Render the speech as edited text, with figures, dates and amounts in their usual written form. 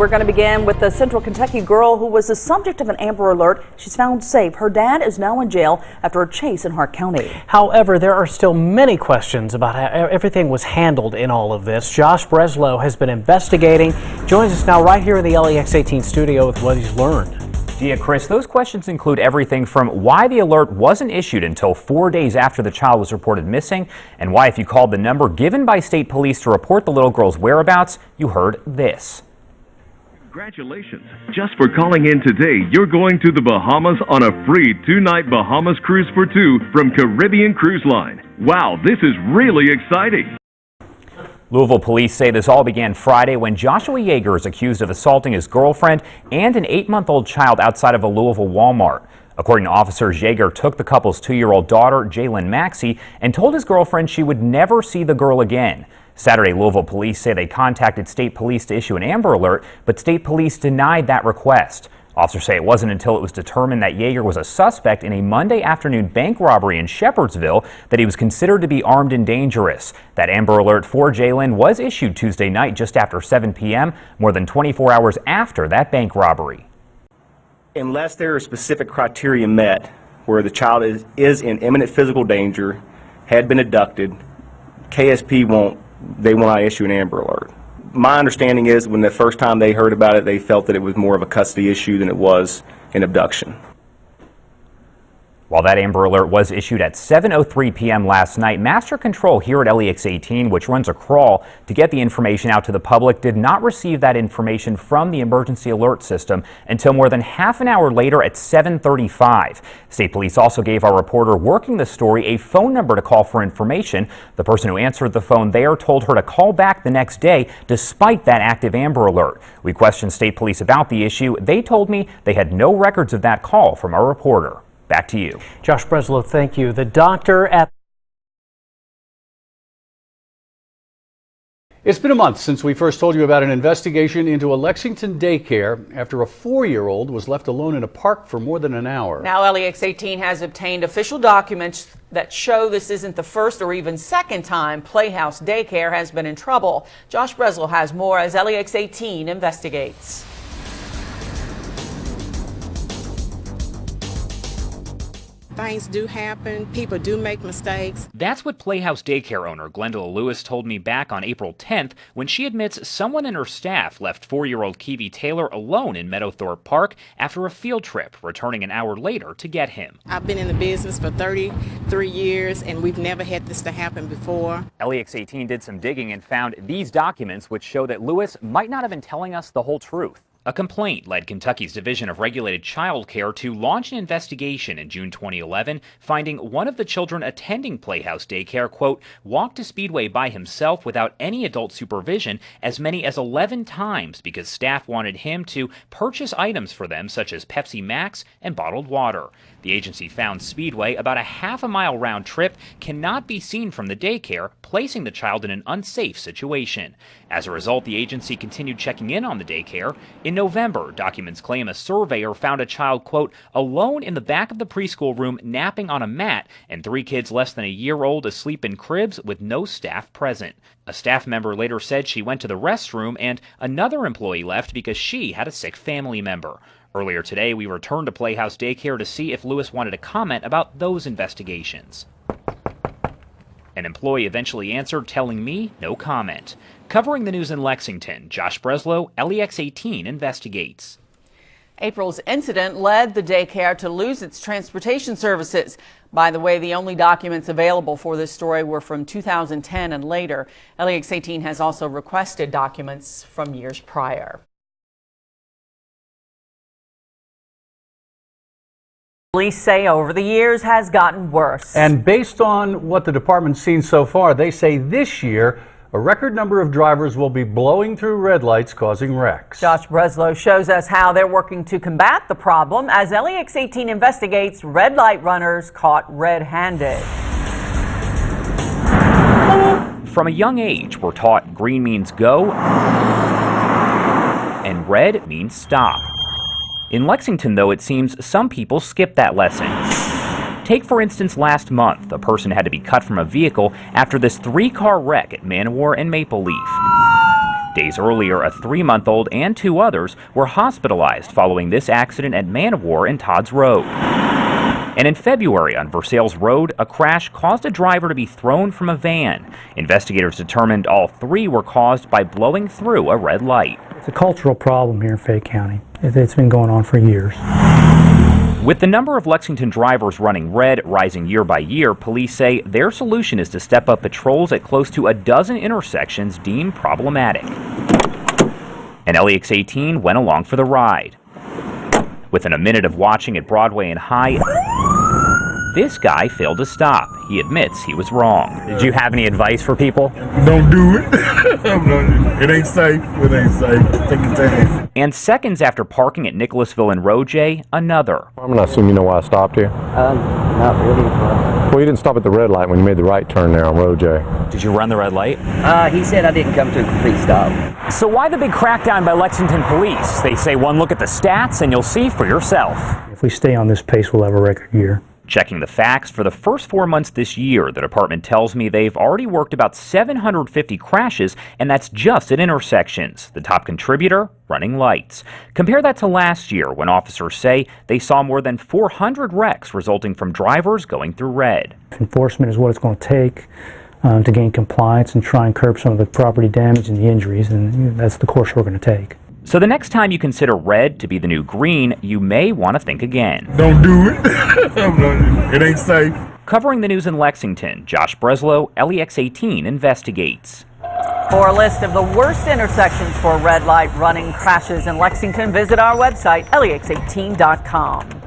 we're going to begin with the Central Kentucky girl who was the subject of an Amber Alert. She's found safe. Her dad is now in jail after a chase in Hart County. However, there are still many questions about how everything was handled in all of this. Josh Breslow has been investigating. Joins us now right here in the LEX 18 studio with what he's learned. Yeah, Chris, those questions include everything from why the alert wasn't issued until 4 days after the child was reported missing, and why if you called the number given by state police to report the little girl's whereabouts, you heard this. Congratulations. Just for calling in today, you're going to the Bahamas on a free 2-night Bahamas cruise for two from Caribbean Cruise Line. Wow, this is really exciting. Louisville police say this all began Friday when Joshua Yeager is accused of assaulting his girlfriend and an 8-month-old child outside of a Louisville Walmart. According to officers, Yeager took the couple's 2-year-old daughter, Jalen Maxey, and told his girlfriend she would never see the girl again. Saturday, Louisville police say they contacted state police to issue an Amber Alert, but state police denied that request. Officers say it wasn't until it was determined that Yeager was a suspect in a Monday afternoon bank robbery in Shepherdsville that he was considered to be armed and dangerous. That Amber Alert for Jalen was issued Tuesday night just after 7 p.m., more than 24 hours after that bank robbery. Unless there are specific criteria met where the child is in imminent physical danger, had been abducted, KSP will not issue an Amber Alert. My understanding is when the first time they heard about it, they felt that it was more of a custody issue than it was an abduction. While that Amber Alert was issued at 7:03 p.m. last night, Master Control here at LEX 18, which runs a crawl to get the information out to the public, did not receive that information from the emergency alert system until more than half an hour later at 7:35. State police also gave our reporter working the story a phone number to call for information. The person who answered the phone there told her to call back the next day despite that active Amber Alert. We questioned state police about the issue. They told me they had no records of that call from our reporter. Back to you. Josh Breslow, thank you. The doctor at... It's been a month since we first told you about an investigation into a Lexington daycare after a 4-year-old was left alone in a park for more than an hour. Now LEX 18 has obtained official documents that show this isn't the first or even second time Playhouse Daycare has been in trouble. Josh Breslow has more as LEX 18 investigates. Things do happen. People do make mistakes. That's what Playhouse Daycare owner Glendale Lewis told me back on April 10th when she admits someone in her staff left 4-year-old Kiwi Taylor alone in Meadowthorpe Park after a field trip, returning an hour later to get him. I've been in the business for 33 years, and we've never had this to happen before. LEX 18 did some digging and found these documents which show that Lewis might not have been telling us the whole truth. A complaint led Kentucky's Division of Regulated Child Care to launch an investigation in June 2011, finding one of the children attending Playhouse Daycare, quote, walked to Speedway by himself without any adult supervision as many as 11 times because staff wanted him to purchase items for them such as Pepsi Max and bottled water. The agency found Speedway, about a half-a-mile round trip, cannot be seen from the daycare, placing the child in an unsafe situation. As a result, the agency continued checking in on the daycare. In November, documents claim a surveyor found a child, quote, alone in the back of the preschool room napping on a mat and 3 kids less than a year old asleep in cribs with no staff present. A staff member later said she went to the restroom and another employee left because she had a sick family member. Earlier today, we returned to Playhouse Daycare to see if Lewis wanted to comment about those investigations. An employee eventually answered, telling me no comment. Covering the news in Lexington, Josh Breslow, LEX 18 investigates. April's incident led the daycare to lose its transportation services. By the way, the only documents available for this story were from 2010 and later. LEX 18 has also requested documents from years prior. Police say over the years has gotten worse. And based on what the department's seen so far, they say this year a record number of drivers will be blowing through red lights, causing wrecks. Josh Breslow shows us how they're working to combat the problem as LEX 18 investigates red light runners caught red-handed. From a young age, we're taught green means go and red means stop. In Lexington, though, it seems some people skip that lesson. Take, for instance, last month, a person had to be cut from a vehicle after this 3-car wreck at Manowar and Maple Leaf. Days earlier, a 3-month-old and 2 others were hospitalized following this accident at Man of War and Todd's Road. And in February on Versailles Road, a crash caused a driver to be thrown from a van. Investigators determined all 3 were caused by blowing through a red light. It's a cultural problem here in Fayette County. It's been going on for years. With the number of Lexington drivers running red rising year by year, police say their solution is to step up patrols at close to a dozen intersections deemed problematic. And LEX 18 went along for the ride. Within a minute of watching at Broadway and High, this guy failed to stop. He admits he was wrong. Did you have any advice for people? Don't do it. It ain't safe. It ain't safe. Take your time. And seconds after parking at Nicholasville and Roje, another. I'm going to assume you know why I stopped here. Not really. Well, you didn't stop at the red light when you made the right turn there on Roje. Did you run the red light? He said I didn't come to a complete stop. So why the big crackdown by Lexington police? They say one look at the stats and you'll see for yourself. If we stay on this pace, we'll have a record year. Checking the facts, for the first 4 months this year, the department tells me they've already worked about 750 crashes, and that's just at intersections. The top contributor, running lights. Compare that to last year, when officers say they saw more than 400 wrecks resulting from drivers going through red. Enforcement is what it's going to take to gain compliance and try and curb some of the property damage and the injuries, and that's the course we're going to take. So the next time you consider red to be the new green, you may want to think again. Don't do it. It ain't safe. Covering the news in Lexington, Josh Breslow, LEX 18 investigates. For a list of the worst intersections for red light running crashes in Lexington, visit our website, lex18.com.